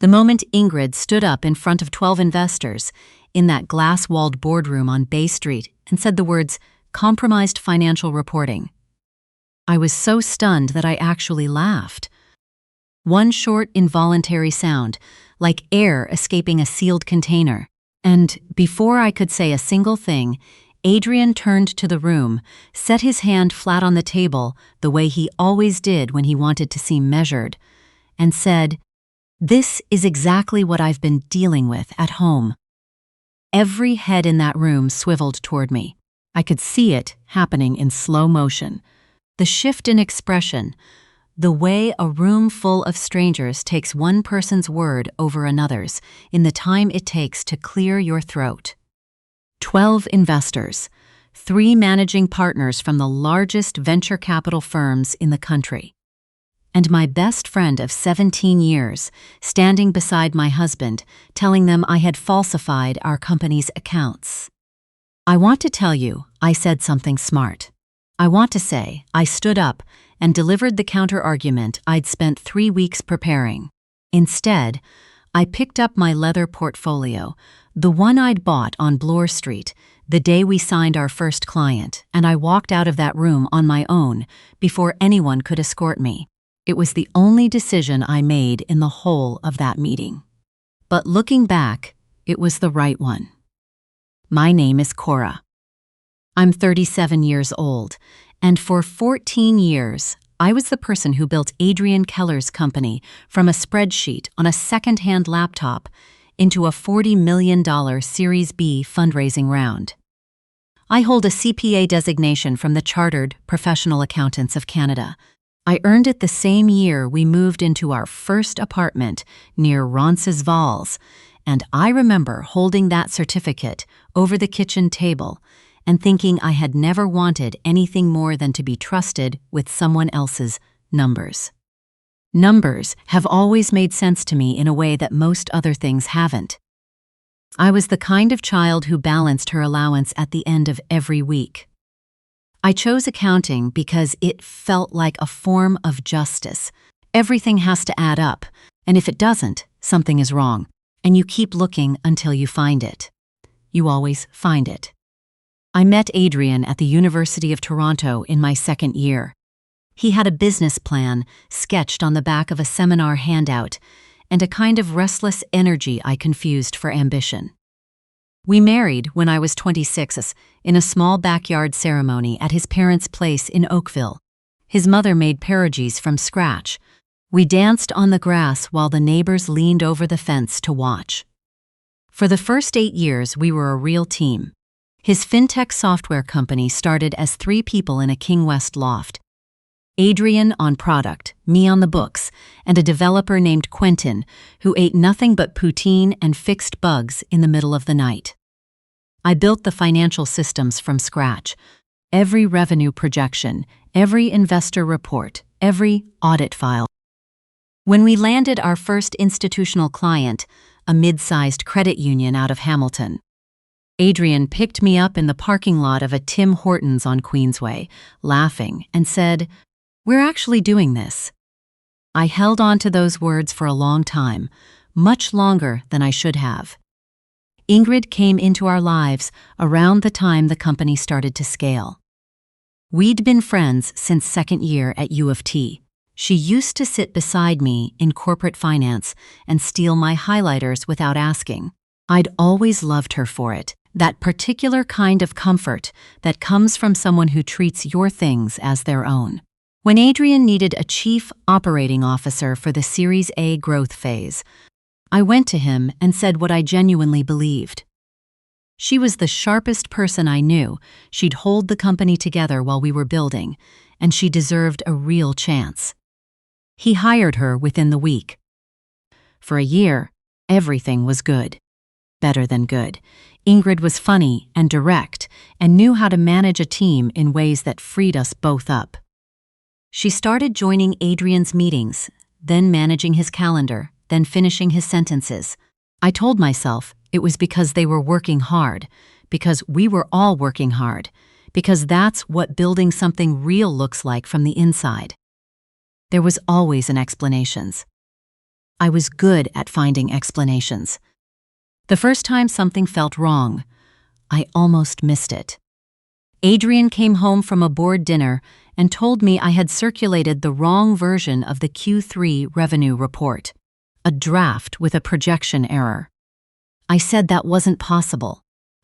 The moment Ingrid stood up in front of 12 investors in that glass-walled boardroom on Bay Street and said the words, "compromised financial reporting," I was so stunned that I actually laughed. One short, involuntary sound, like air escaping a sealed container. And before I could say a single thing, Adrian turned to the room, set his hand flat on the table the way he always did when he wanted to seem measured, and said, "This is exactly what I've been dealing with at home." Every head in that room swiveled toward me. I could see it happening in slow motion. The shift in expression, the way a room full of strangers takes one person's word over another's in the time it takes to clear your throat. 12 investors, 3 managing partners from the largest venture capital firms in the country, and my best friend of 17 years standing beside my husband, telling them I had falsified our company's accounts. I want to tell you, I said something smart. I want to say I stood up and delivered the counter-argument I'd spent 3 weeks preparing. Instead, I picked up my leather portfolio, the one I'd bought on Bloor Street, the day we signed our first client, and I walked out of that room on my own before anyone could escort me. It was the only decision I made in the whole of that meeting. But looking back, it was the right one. My name is Cora. I'm 37 years old, and for 14 years, I was the person who built Adrian Keller's company from a spreadsheet on a second-hand laptop into a $40 million Series B fundraising round. I hold a CPA designation from the Chartered Professional Accountants of Canada. I earned it the same year we moved into our first apartment near Roncesvalles, and I remember holding that certificate over the kitchen table and thinking I had never wanted anything more than to be trusted with someone else's numbers. Numbers have always made sense to me in a way that most other things haven't. I was the kind of child who balanced her allowance at the end of every week. I chose accounting because it felt like a form of justice. Everything has to add up, and if it doesn't, something is wrong, and you keep looking until you find it. You always find it. I met Adrian at the University of Toronto in my second year. He had a business plan sketched on the back of a seminar handout and a kind of restless energy I confused for ambition. We married when I was 26 in a small backyard ceremony at his parents' place in Oakville. His mother made pierogies from scratch. We danced on the grass while the neighbors leaned over the fence to watch. For the first 8 years, we were a real team. His fintech software company started as 3 people in a King West loft. Adrian on product, me on the books, and a developer named Quentin who ate nothing but poutine and fixed bugs in the middle of the night. I built the financial systems from scratch. Every revenue projection, every investor report, every audit file. When we landed our first institutional client, a mid-sized credit union out of Hamilton, Adrian picked me up in the parking lot of a Tim Hortons on Queensway, laughing, and said, "We're actually doing this." I held on to those words for a long time, much longer than I should have. Ingrid came into our lives around the time the company started to scale. We'd been friends since second year at U of T. She used to sit beside me in corporate finance and steal my highlighters without asking. I'd always loved her for it, that particular kind of comfort that comes from someone who treats your things as their own. When Adrian needed a chief operating officer for the Series A growth phase, I went to him and said what I genuinely believed. She was the sharpest person I knew. She'd hold the company together while we were building, and she deserved a real chance. He hired her within the week. For a year, everything was good. Better than good. Ingrid was funny and direct and knew how to manage a team in ways that freed us both up. She started joining Adrian's meetings, then managing his calendar, then finishing his sentences. I told myself it was because they were working hard, because we were all working hard, because that's what building something real looks like from the inside. There was always an explanation. I was good at finding explanations. The first time something felt wrong, I almost missed it. Adrian came home from a board dinner and told me I had circulated the wrong version of the Q3 revenue report, a draft with a projection error. I said that wasn't possible.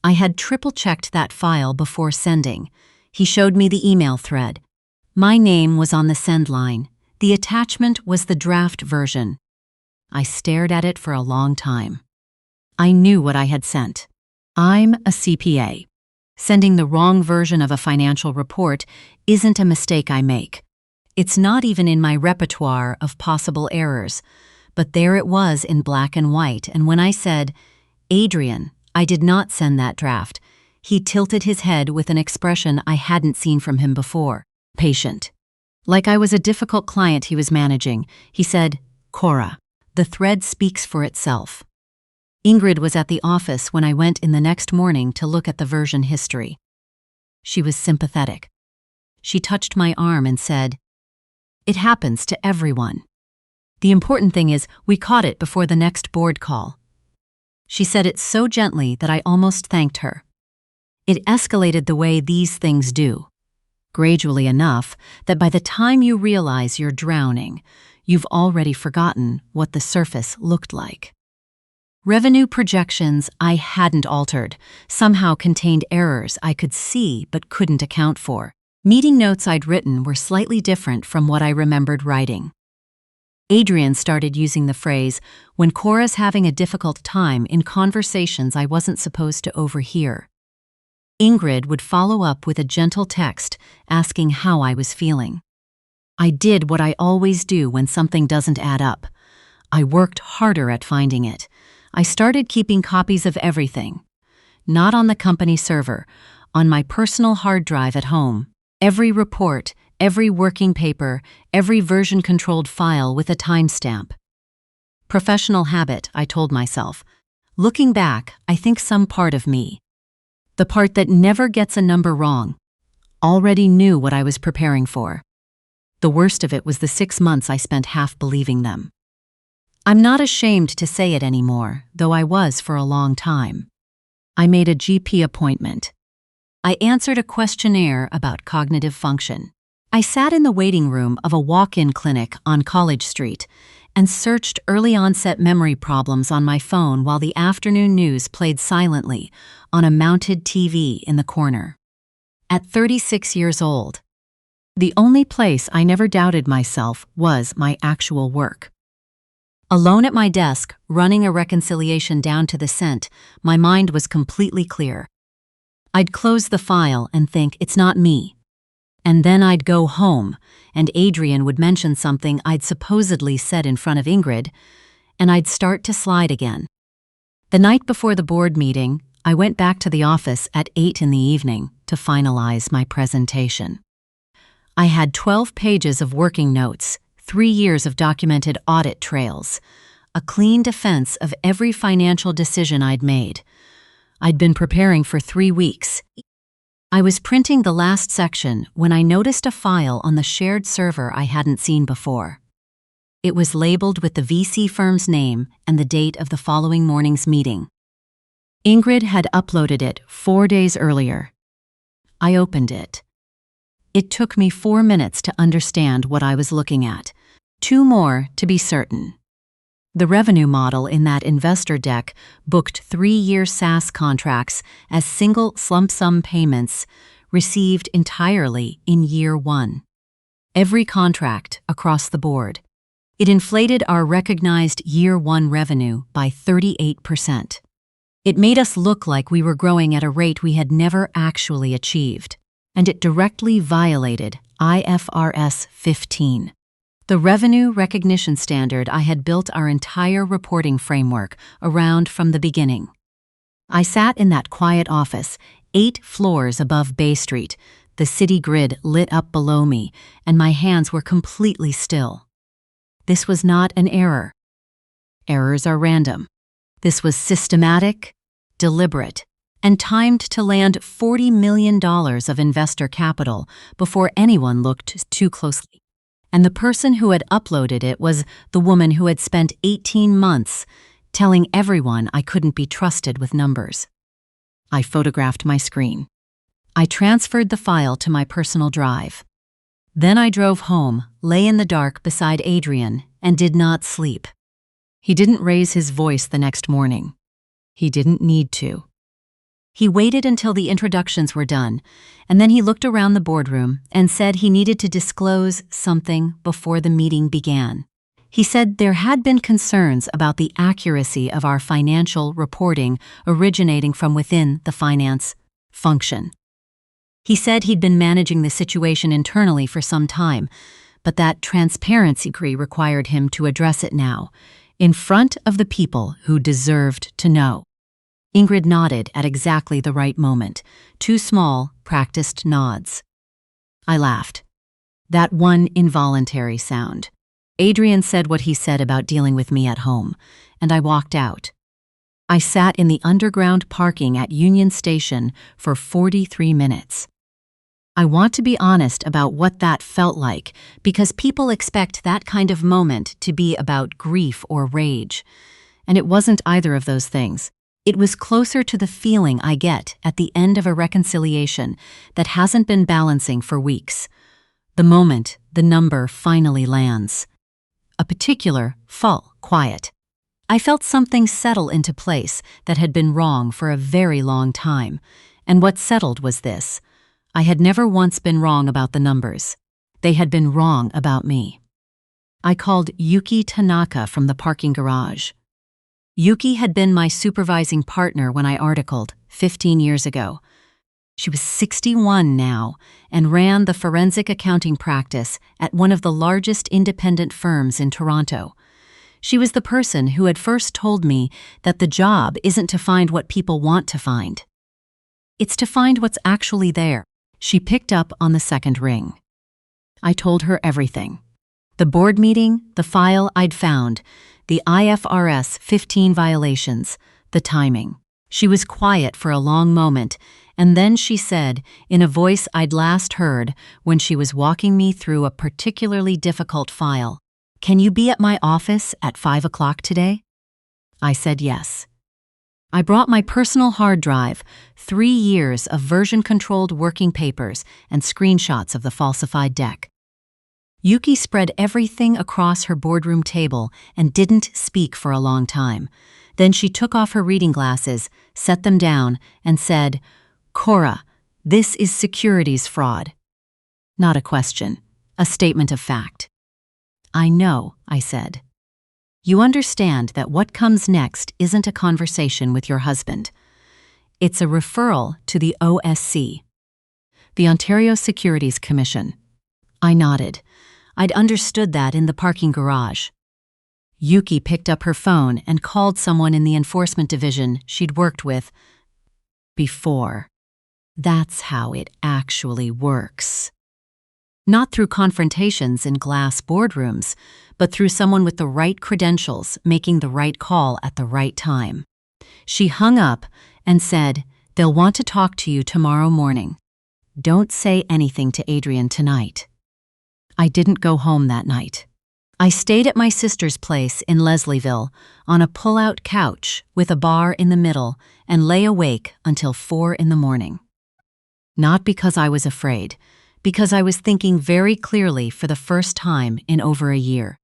I had triple-checked that file before sending. He showed me the email thread. My name was on the send line. The attachment was the draft version. I stared at it for a long time. I knew what I had sent. I'm a CPA. Sending the wrong version of a financial report isn't a mistake I make. It's not even in my repertoire of possible errors. But there it was in black and white, and when I said, "Adrian, I did not send that draft," he tilted his head with an expression I hadn't seen from him before. Patient. Like I was a difficult client he was managing, he said, "Cora, the thread speaks for itself." Ingrid was at the office when I went in the next morning to look at the version history. She was sympathetic. She touched my arm and said, "It happens to everyone. The important thing is we caught it before the next board call." She said it so gently that I almost thanked her. It escalated the way these things do, gradually enough that by the time you realize you're drowning, you've already forgotten what the surface looked like. Revenue projections I hadn't altered somehow contained errors I could see but couldn't account for. Meeting notes I'd written were slightly different from what I remembered writing. Adrian started using the phrase, "when Cora's having a difficult time," in conversations I wasn't supposed to overhear. Ingrid would follow up with a gentle text asking how I was feeling. I did what I always do when something doesn't add up. I worked harder at finding it. I started keeping copies of everything. Not on the company server, on my personal hard drive at home. Every report, every working paper, every version-controlled file with a timestamp. Professional habit, I told myself. Looking back, I think some part of me, the part that never gets a number wrong, already knew what I was preparing for. The worst of it was the 6 months I spent half believing them. I'm not ashamed to say it anymore, though I was for a long time. I made a GP appointment. I answered a questionnaire about cognitive function. I sat in the waiting room of a walk-in clinic on College Street and searched early-onset memory problems on my phone while the afternoon news played silently on a mounted TV in the corner. At 36 years old, the only place I never doubted myself was my actual work. Alone at my desk, running a reconciliation down to the cent, my mind was completely clear. I'd close the file and think, it's not me. And then I'd go home, and Adrian would mention something I'd supposedly said in front of Ingrid, and I'd start to slide again. The night before the board meeting, I went back to the office at 8 in the evening to finalize my presentation. I had 12 pages of working notes, 3 years of documented audit trails, a clean defense of every financial decision I'd made. I'd been preparing for 3 weeks. I was printing the last section when I noticed a file on the shared server I hadn't seen before. It was labeled with the VC firm's name and the date of the following morning's meeting. Ingrid had uploaded it 4 days earlier. I opened it. It took me 4 minutes to understand what I was looking at, 2 more to be certain. The revenue model in that investor deck booked 3-year SaaS contracts as single lump sum payments received entirely in year 1. Every contract across the board. It inflated our recognized year 1 revenue by 38%. It made us look like we were growing at a rate we had never actually achieved. And it directly violated IFRS 15. The revenue recognition standard I had built our entire reporting framework around from the beginning. I sat in that quiet office, 8 floors above Bay Street, the city grid lit up below me, and my hands were completely still. This was not an error. Errors are random. This was systematic, deliberate, and timed to land $40 million of investor capital before anyone looked too closely. And the person who had uploaded it was the woman who had spent 18 months telling everyone I couldn't be trusted with numbers. I photographed my screen. I transferred the file to my personal drive. Then I drove home, lay in the dark beside Adrian, and did not sleep. He didn't raise his voice the next morning. He didn't need to. He waited until the introductions were done, and then he looked around the boardroom and said he needed to disclose something before the meeting began. He said there had been concerns about the accuracy of our financial reporting originating from within the finance function. He said he'd been managing the situation internally for some time, but that transparency required him to address it now, in front of the people who deserved to know. Ingrid nodded at exactly the right moment, 2 small, practiced nods. I laughed. That one involuntary sound. Adrian said what he said about dealing with me at home, and I walked out. I sat in the underground parking at Union Station for 43 minutes. I want to be honest about what that felt like, because people expect that kind of moment to be about grief or rage, and it wasn't either of those things. It was closer to the feeling I get at the end of a reconciliation that hasn't been balancing for weeks. The moment the number finally lands. A particular, full, quiet. I felt something settle into place that had been wrong for a very long time, and what settled was this. I had never once been wrong about the numbers. They had been wrong about me. I called Yuki Tanaka from the parking garage. Yuki had been my supervising partner when I articled 15 years ago. She was 61 now and ran the forensic accounting practice at one of the largest independent firms in Toronto. She was the person who had first told me that the job isn't to find what people want to find. It's to find what's actually there. She picked up on the second ring. I told her everything. The board meeting, the file I'd found, the IFRS 15 violations, the timing. She was quiet for a long moment, and then she said, in a voice I'd last heard when she was walking me through a particularly difficult file, "Can you be at my office at 5 o'clock today?" I said yes. I brought my personal hard drive, 3 years of version-controlled working papers, and screenshots of the falsified deck. Yuki spread everything across her boardroom table and didn't speak for a long time. Then she took off her reading glasses, set them down, and said, "Cora, this is securities fraud." Not a question, a statement of fact. "I know," I said. "You understand that what comes next isn't a conversation with your husband. It's a referral to the OSC, the Ontario Securities Commission." I nodded. I'd understood that in the parking garage. Yuki picked up her phone and called someone in the enforcement division she'd worked with before. That's how it actually works. Not through confrontations in glass boardrooms, but through someone with the right credentials making the right call at the right time. She hung up and said, "They'll want to talk to you tomorrow morning. Don't say anything to Adrian tonight." I didn't go home that night. I stayed at my sister's place in Leslieville on a pull-out couch with a bar in the middle and lay awake until 4 in the morning. Not because I was afraid, because I was thinking very clearly for the first time in over a year.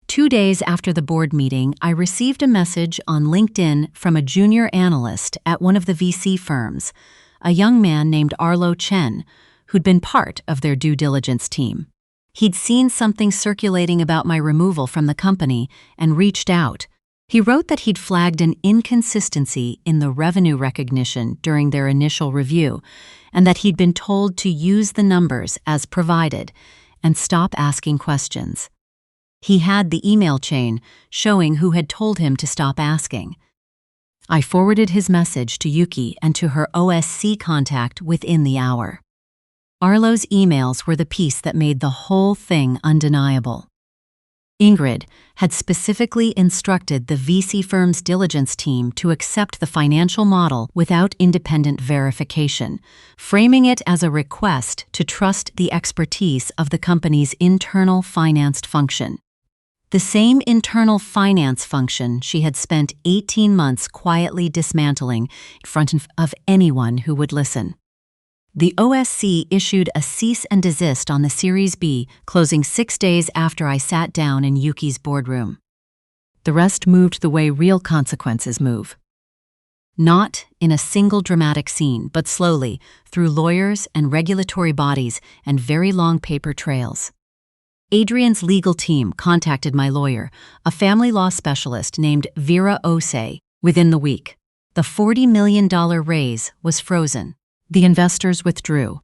2 days after the board meeting, I received a message on LinkedIn from a junior analyst at one of the VC firms, a young man named Arlo Chen, who'd been part of their due diligence team. He'd seen something circulating about my removal from the company and reached out. He wrote that he'd flagged an inconsistency in the revenue recognition during their initial review, and that he'd been told to use the numbers as provided and stop asking questions. He had the email chain showing who had told him to stop asking. I forwarded his message to Yuki and to her OSC contact within the hour. Arlo's emails were the piece that made the whole thing undeniable. Ingrid had specifically instructed the VC firm's diligence team to accept the financial model without independent verification, framing it as a request to trust the expertise of the company's internal finance function. The same internal finance function she had spent 18 months quietly dismantling in front of anyone who would listen. The OSC issued a cease and desist on the Series B, closing 6 days after I sat down in Yuki's boardroom. The rest moved the way real consequences move. Not in a single dramatic scene, but slowly, through lawyers and regulatory bodies and very long paper trails. Adrian's legal team contacted my lawyer, a family law specialist named Vera Osei, within the week. The $40 million raise was frozen. The investors withdrew.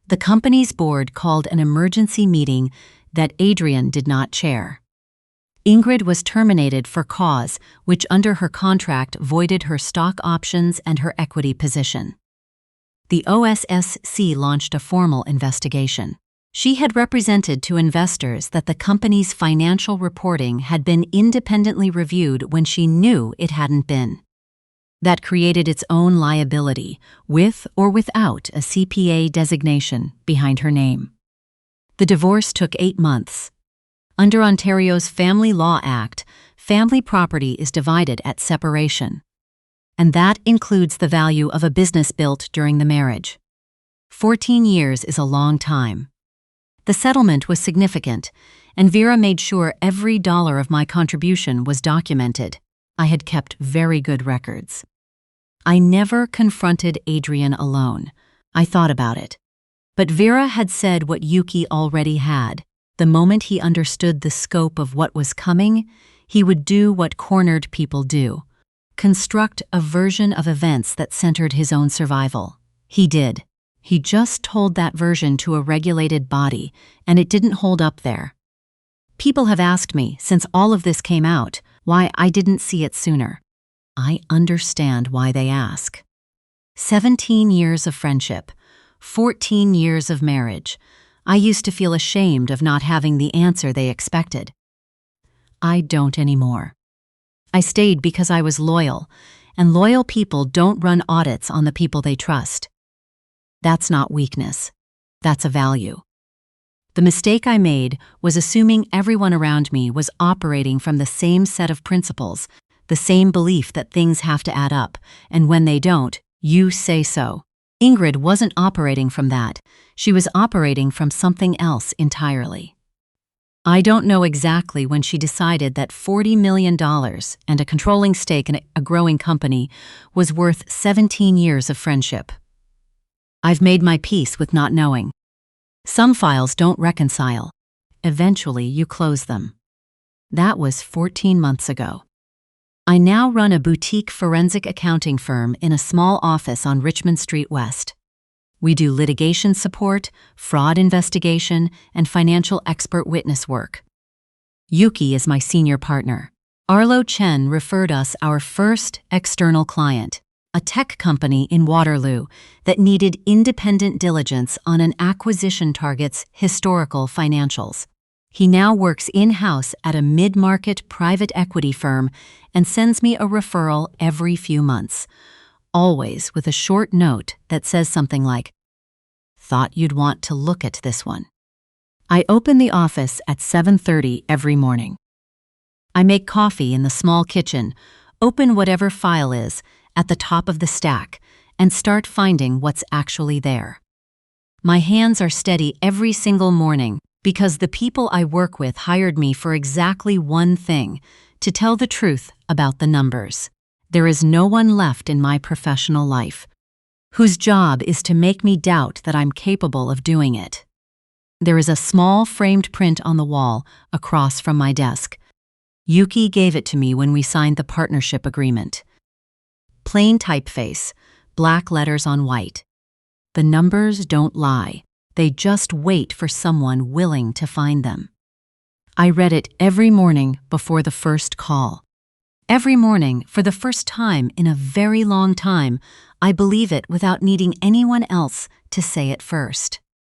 The company's board called an emergency meeting that Adrian did not chair. Ingrid was terminated for cause, which under her contract voided her stock options and her equity position. The OSSC launched a formal investigation. She had represented to investors that the company's financial reporting had been independently reviewed when she knew it hadn't been. That created its own liability, with or without a CPA designation behind her name. The divorce took 8 months. Under Ontario's Family Law Act, family property is divided at separation. And that includes the value of a business built during the marriage. 14 years is a long time. The settlement was significant, and Vera made sure every dollar of my contribution was documented. I had kept very good records. I never confronted Adrian alone. I thought about it. But Vera had said what Yuki already had. The moment he understood the scope of what was coming, he would do what cornered people do: construct a version of events that centered his own survival. He did. He just told that version to a regulated body, and it didn't hold up there. People have asked me, since all of this came out, why I didn't see it sooner. I understand why they ask. 17 years of friendship, 14 years of marriage. I used to feel ashamed of not having the answer they expected. I don't anymore. I stayed because I was loyal, and loyal people don't run audits on the people they trust. That's not weakness. That's a value. The mistake I made was assuming everyone around me was operating from the same set of principles, the same belief that things have to add up, and when they don't, you say so. Ingrid wasn't operating from that. She was operating from something else entirely. I don't know exactly when she decided that $40 million and a controlling stake in a growing company was worth 17 years of friendship. I've made my peace with not knowing. Some files don't reconcile. Eventually, you close them. That was 14 months ago. I now run a boutique forensic accounting firm in a small office on Richmond Street West. We do litigation support, fraud investigation, and financial expert witness work. Yuki is my senior partner. Arlo Chen referred us our first external client, a tech company in Waterloo that needed independent diligence on an acquisition target's historical financials. He now works in-house at a mid-market private equity firm and sends me a referral every few months, always with a short note that says something like, "Thought you'd want to look at this one." I open the office at 7:30 every morning. I make coffee in the small kitchen, open whatever file is at the top of the stack, and start finding what's actually there. My hands are steady every single morning because the people I work with hired me for exactly one thing: to tell the truth about the numbers. There is no one left in my professional life whose job is to make me doubt that I'm capable of doing it. There is a small framed print on the wall across from my desk. Yuki gave it to me when we signed the partnership agreement. Plain typeface, black letters on white. The numbers don't lie. They just wait for someone willing to find them. I read it every morning before the first call. Every morning, for the first time in a very long time, I believe it without needing anyone else to say it first.